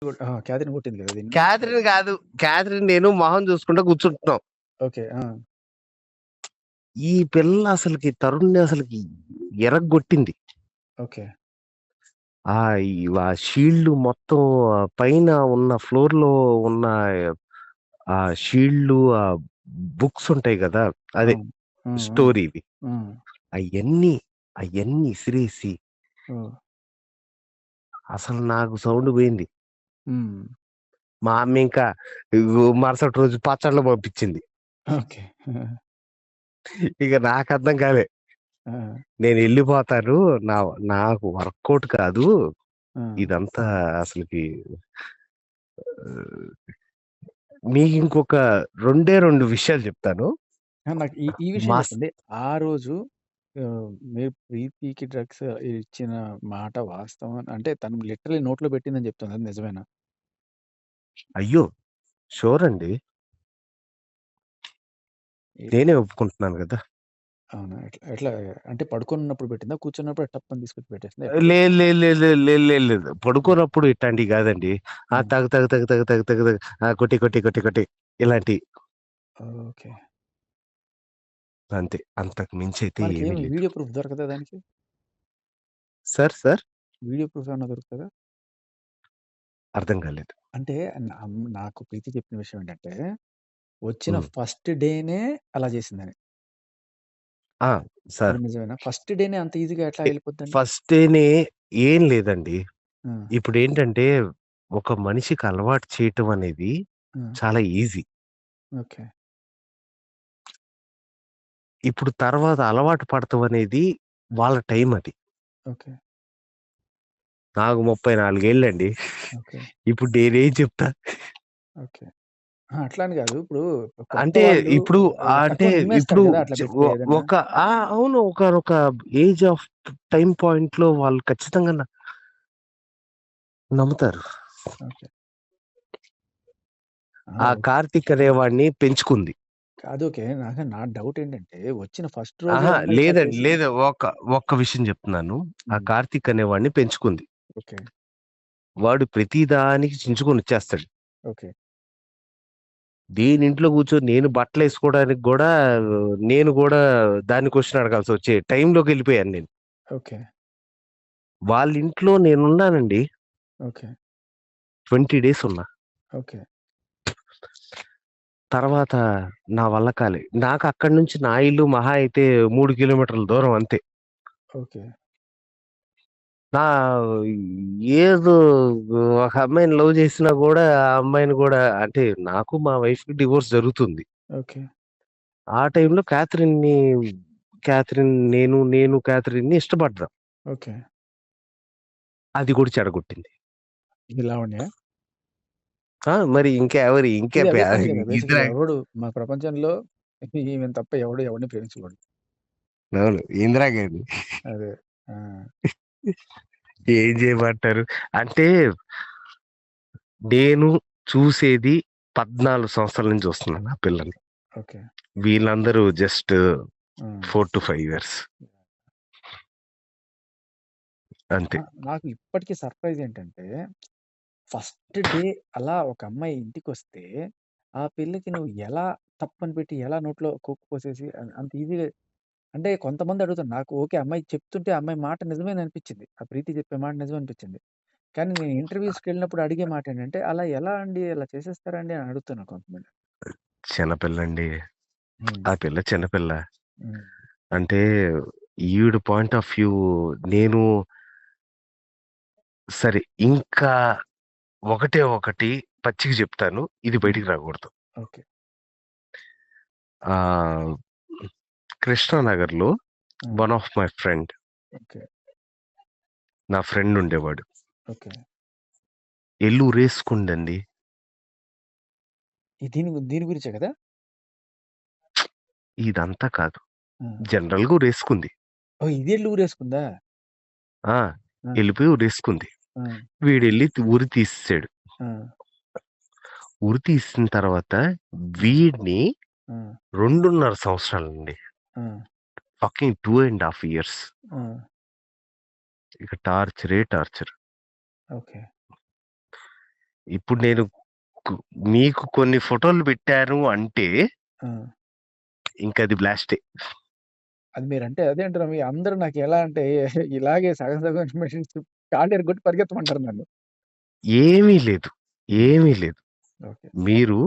Catherine కొట్టింది కదా దీన్ని. క్యాథరిన్ కాదు, క్యాథరిన్ నేను మొహం చూసుకుంటా కూర్చుంటున్నాం. ఓకే. ఈ పిల్ల అసలుకి తరుణ్ని అసలుకి ఎరగొట్టింది. ఓకే. ఆ షీల్డ్ మొత్తం పైన ఉన్న ఫ్లోర్ లో ఉన్న ఆ షీల్డ్, ఆ బుక్స్ ఉంటాయి కదా, అదే స్టోరీవి, అవన్నీ ఇసిరేసి అసలు నాకు సౌండ్ పోయింది. మా అమ్మ ఇంకా మరుసటి రోజు పచ్చళ్ళు పంపించింది. ఓకే. ఇక నాకు అర్థం కాలే, నేను వెళ్ళిపోతాను, నాకు వర్కౌట్ కాదు ఇదంతా అసలుకి. మీకు ఇంకొక రెండు విషయాలు చెప్తాను. నాకు ఈ విషయం చెప్పండి. ఆ రోజు మీరు ప్రీతికి డ్రగ్స్ ఇచ్చిన మాట వాస్తవం అంటే తను లిటరల్లీ నోట్లో పెట్టిందని చెప్తుంది, అది నిజమేనా? అయ్యో షూర్ అండి, నేనే ఒప్పుకుంటున్నాను కదా. అవునా? ఎట్లా అంటే పడుకున్నప్పుడు పెట్టిందా? కూర్చున్నప్పుడు టప్పని తీసుకొచ్చి పెట్టేసిందా? లేదు లేదు లేదు లేదు లేదు లేదు, పడుకోనప్పుడు ఇట్లాంటివి కాదండి. తగ తగ తగ తగ తగ తగ తగ, కొట్టి కొట్టి కొట్టి కొట్టి ఇలాంటి. ఓకే. అంతే, అంతకు మించి అయితే ఏమీ లేదు. వీడియో ప్రూఫ్ దొరకదా దానికి? సార్ వీడియో ప్రూఫ్ ఏమైనా దొరుకుతుందా? అర్థం కాలేదు. అంటే నాకు ప్రీతి చెప్పిన విషయం ఏంటంటే వచ్చిన ఫస్ట్ డేనే అలా చేసిందని. సార్ నిజమేనా? ఫస్ట్ డేనే అంత ఈజీగా ఎట్లా వెళ్ళిపోద్దండి? ఫస్ట్ డేనే ఏం లేదండి. ఇప్పుడు ఏంటంటే ఒక మనిషికి అలవాటు చేయటం అనేది చాలా ఈజీ. ఓకే. ఇప్పుడు తర్వాత అలవాటు పడటం అనేది వాళ్ళ టైం అది. ఓకే. నాకు 34 ఏళ్ళండి. ఓకే. ఇప్పుడు నేనేం చెప్తా? ఓకే. అట్లా అని కాదు. ఇప్పుడు అంటే ఇప్పుడు అంటే ఇప్పుడు ఒక అవును, ఒక ఏజ్ ఆఫ్ టైం పాయింట్ లో వాళ్ళు ఖచ్చితంగా నమ్ముతారు. ఆ కార్తీక్ అనేవాడిని పెంచుకుంది. కాదు. ఓకే. నా డౌట్ ఏంటంటే వచ్చిన ఫస్ట్ రోజే లేదండి, లేదు, ఒక్క విషయం చెప్తున్నాను. ఆ కార్తీక్ అనేవాడిని పెంచుకుంది. ఓకే. వాడు ప్రతి దానికి చించుకొని వచ్చేస్తాడు. ఓకే. దీని ఇంట్లో కూర్చొని నేను బట్టలు వేసుకోవడానికి కూడా నేను కూడా దాన్ని క్వశ్చన్ అడగాల్సి వచ్చే టైంలోకి వెళ్ళిపోయాను నేను. ఓకే. వాళ్ళ ఇంట్లో నేనున్నానండి. ఓకే. 20 days ఉన్నా. ఓకే. తర్వాత నా వల్ల కాలే. నాకు అక్కడి నుంచి నా ఇల్లు మహా అయితే 3 కిలోమీటర్ల దూరం అంతే. ఓకే. ఏదో ఒక అమ్మాయిని లవ్ చేసినా కూడా ఆ అమ్మాయిని కూడా, అంటే నాకు మా వైఫ్ కి డివోర్స్ జరుగుతుంది. ఓకే. ఆ టైంలో క్యాథరిన్ నేను క్యాథరిన్ ని ఇష్టపడ్డా. ఓకే. అది కూడా చెడగొట్టింది. లావణ్య? మరి ఇంకెవరు ఎవడు మా ప్రపంచంలో ఈమె తప్ప ఎవరిని ప్రేమించకూడదు. అవును, ఇందిరాగాంధీ. అదే. ఏం చేయమంటారు అంటే, నేను చూసేది 14 సంవత్సరాల నుంచి చూస్తున్నాను ఆ పిల్లని. ఓకే. వీళ్ళందరూ జస్ట్ 4 to 5 years అంతే. నాకు ఇప్పటికీ సర్ప్రైజ్ ఏంటంటే ఫస్ట్ డే అలా ఒక అమ్మాయి ఇంటికొస్తే ఆ పిల్లకి నువ్వు ఎలా తప్పని పెట్టి ఎలా నోట్లో కుక్కు పోసేసి అంత ఈజీగా అంటే కొంతమంది అడుగుతారు. నాకు ఓకే. అమ్మాయి చెప్తుంటే అమ్మాయి మాట నిజమేననిపించింది. ఆ ప్రీతి చెప్పే మాట నిజమనిపించింది. కానీ నేను ఇంటర్వ్యూస్‌కెళ్ళినప్పుడు అడిగే మాట ఏంటంటే, "అలా ఎలా అండి? అలా చేసేస్తారా అండి?" అని అడుగుతున్నారు కొంతమంది. చిన్నపిల్లండి. ఆ పిల్ల చిన్నపిల్ల. హ్మ్. అంటే ఈవిడ పాయింట్ ఆఫ్ వ్యూ నేను సరే ఇంకా ఒకటి పచ్చిగా చెప్తాను. ఇది బయటికి రాకూడదు. ఓకే. కృష్ణానగర్‌లో one of my friend, okay. నా ఫ్రెండ్ ఉండేవాడు. ఓకే. ఎల్లూరేసుకుండండి. దీని గురించే కదా? ఇదంతా కాదు. జనరల్‌గా ఊరేసుకుంది. ఓహ్! ఇది ఎళ్లి ఊరేసుకుందా? ఎళ్ళిపోయి ఊరేసుకుంది. వీడెళ్ళి ఉరి తీసేసాడు. ఉరి తీసిన తర్వాత వీడిని 2.5 సంవత్సరాలండి. Fucking 2.5 years. ఇక టార్చరే టార్చర్. ఓకే. ఇప్పుడు నేను మీకు కొన్ని ఫోటోలు పెట్టాను అంటే ఆ! ఇంకది బ్లాస్టే. అది మీరంటే అదే అంటున్నా. మీ అందరూ నాకు ఎలా అంటే ఇలాగే సగం సగం ఇన్ఫర్మేషన్ కాళ్ళు ఇరగ్గొట్టి పరిగెత్తమంటారు నన్ను. ఏమీ లేదు. ఏమీ లేదు. ఓకే. మీరు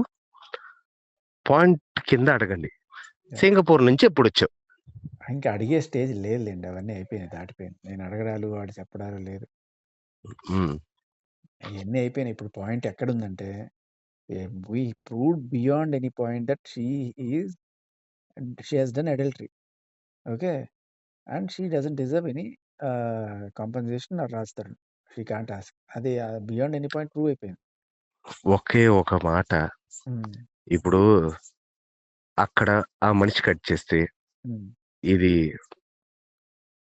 పాయింట్ కింద అడగండి. యాహ్! సింగపూర్ నుంచి ఎప్పుడొచ్చావు? ఇంకా అడిగే స్టేజ్ లేదులెండి. అవన్నీ అయిపోయినాయి. దాటిపోయింది. నేను అడగడాలు, వాడు చెప్పడాలు లేదు. హ్మ్. అయన్నీ అయిపోయినాయి. ఇప్పుడు పాయింట్ ఎక్కడుందంటే we proved beyond any point that she has done adultery. Okay. And she doesn't deserve any compensation or Raj Tarun. She can't ask. అది బియాండ్ ఎనీ పాయింట్ ప్రూవ్ అయిపోయింది. ఒకే ఒక మాట. హ్మ్. ఇప్పుడు అక్కడ ఆ మనిషి కట్ చేస్తే హ్మ్. ఇది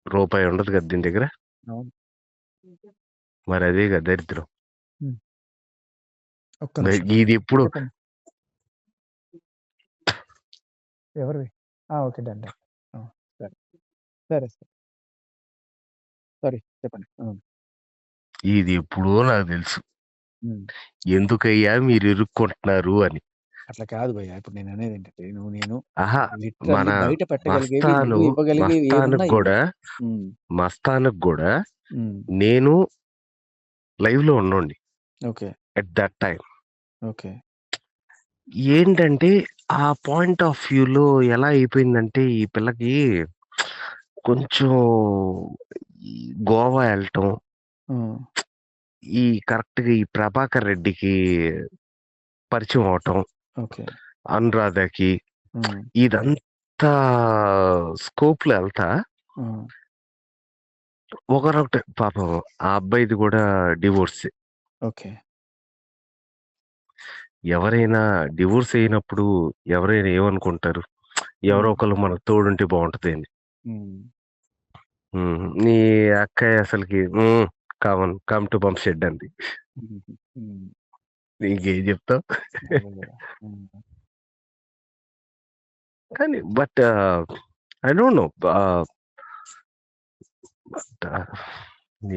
రూపాయి ఉండదు కదా దీని దగ్గర. అవును. మరి అదే కదా దరిద్రం. హ్మ్. ఒక్క నిమిషం. ఇది ఎప్పుడు చెప్పండి. ఎవరివి? ఓకే. డన్. డన్. సరే. సరే. సారీ చెప్పండి. ఇది ఎప్పుడో నాకు తెలుసు. హ్మ్. ఎందుకయ్యా మీరు ఇరుక్కుంటున్నారు అని. అట్లా కాదు భయ్యా. ఇప్పుడు నేననేదేంటంటే నేను ఆహా! మన లిటరల్లీ బయట పెట్టగలిగేవి, నువ్వు మస్తాను ఇవ్వగలిగేవి మస్తానుకి ఏవున్నాయి. గూడా హ్మ్. మస్తానుకి గూడా హ్మ్. నేను లైవ్‌లో ఉన్నోడిని. Okay. At that time. Okay. ఏంటంటే ఆ పాయింట్ ఆఫ్ వ్యూలో ఎలా అయిపోయిందంటే ఈ పిల్లకి కొంచెం ఈ గోవా ఎళ్ళటం, హ్మ్. ఈ కరెక్ట్‌గా ఈ 'ప్రభాకర్ రెడ్డికి' పరిచయం అవ్వటం, ఓకే. అనురాధకి హ్మ్. ఇదంతా స్కోప్‌లో ఎళ్తా హ్మ్. ఒకరొకటి పాపం ఆ అబ్బాయిది గూడా డివోర్సే. ఓకే. ఎవరైనా డివోర్స్ అయినప్పుడు ఎవరైనా ఏమనుకుంటారు? ఎవరో హ్మ్. ఒకళ్ళు మనకు తోడుంటే బావుంటది అని. హ్మ్. నీ అక్కయ్య అసలకి కమ్ టు పంప్ షెడ్ అంది. హుహుహు. హ్మ్. ఇంకేం చెప్తావు? అదే గదా! హ్మ్. కానీ but I don't know. But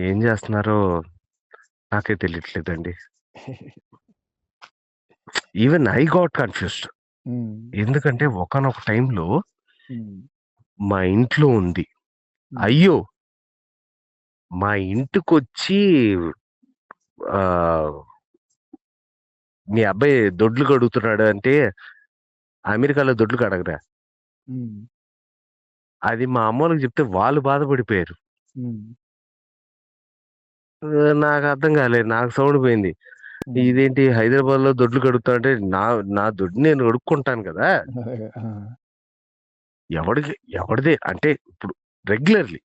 ఏం చేస్తున్నారో నాకే తెలియట్లేదండి. Even I got confused. Hmm. ఎందుకంటే ఒకానొక టైంలో హ్మ్. మా ఇంట్లో ఉంది. హ్మ్. అయ్యో! మా ఇంటికొచ్చి ఆహ్, మీ అబ్బాయి దొడ్లు కడుగుతున్నాడు అంటే, అమెరికాలో దొడ్లు కడగరా? హ్మ్. అది మా అమ్మోళ్ళకి చెప్తే వాళ్ళు బాధపడిపోయారు. హ్మ్. నాకర్థం కాలేదు. నాకు సౌండ్ పోయింది. హ్మ్. ఇదేంటి హైదరాబాద్‌లో దొడ్లు కడుగుతా అంటే, నా దొడ్డు నేను కడుక్కుంటాను కదా! అదే. ఎవడికి ఎవడిదే అంటే ఇప్పుడు రెగ్యులర్‌లీ